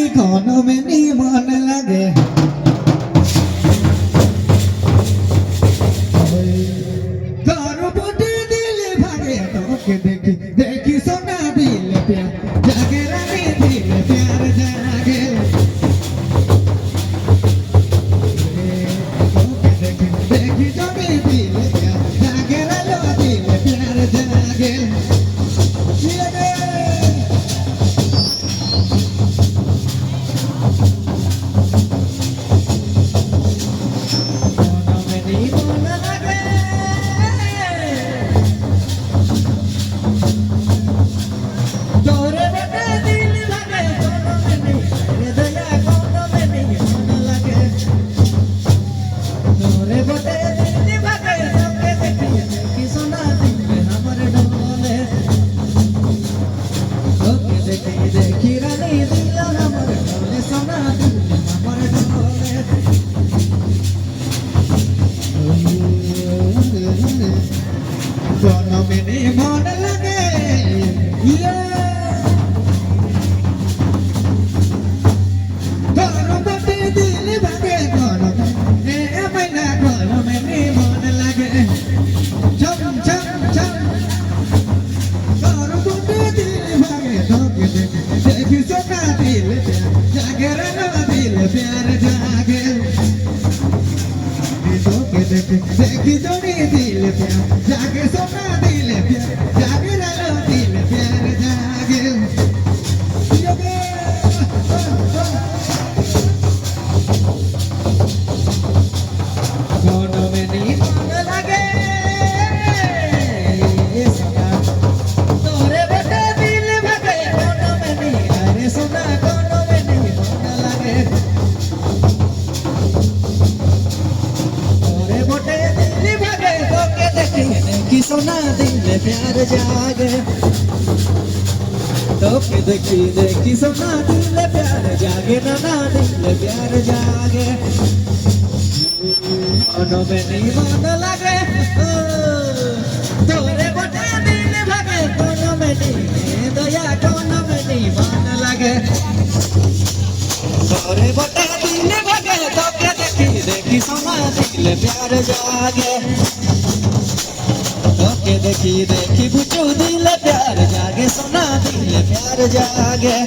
কোনো মেনি মন লাগে গর্ভবতী দিলে ভাগে তোকে দেখি দেখি সোনা দিলে প্যার জাগে রানী দিলে প্যার জাগে তোকে দেখি দেখি জমি দিলে প্যার জাগে রালো দিলে প্যার জাগে মন লাগে গর্ভবতী দিলে ভাগে গরমে ময়না গরমে মন লাগে ছম ছম ছম গর্ভবতী দিলে ভাগে তোকে দেখি সোনা দিলে জাগে রানা দিলে প্যার জাগে তোকে দেখি দেখি জড়ি দিলে প্যার জাগে সোনা দিলে প্যার জাগে রানা দিলে প্যার জাগে কোনো মেনি মন লাগে তোরে বেটে দিল ভাগে কোনো মেনি আরে সোনা কোনো মেনি মন লাগে তোরে বেটে দিল ভাগে তোকে দেখি দেখি সোনা দিলে প্যার জাগে তোকে দেখি দেখি সোনা দিলে প্যার জাগে নানা দিলে প্যার জাগে কোনো মেনি মন লাগে তোরে বটে দিল ভাগে কোনো মেনি দয়া কোনো মেনি মন লাগে তোরে বটে দিল ভাগে তোকে দেখি দেখি সোনা দিলে প্যার জাগে তোকে দেখি দেখি বুঝু দিলে প্যার জাগে সোনা দিলে প্যার জাগে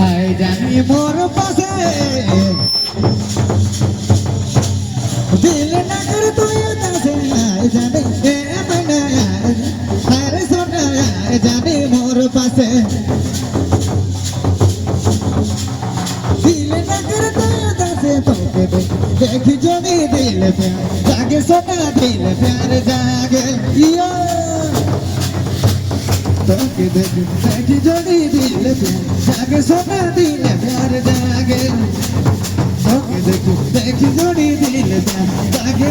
আয় জানি মোর পাশে দিল না কর তুই কাছে আয় জানি এ মনে আরে সোনা আয় জানি মোর পাশে দিল না কর তুই কাছে তোকে দেখি জমি দিল প্যার জাগে সোনা দিল প্যার জাগে ইয়া তোকে দেখি দেখি জড়ি দিলে প্যার জাগে সোনা দিলে প্যার জাগে তোকে দেখি দেখি জড়ি দিলে প্যার জাগে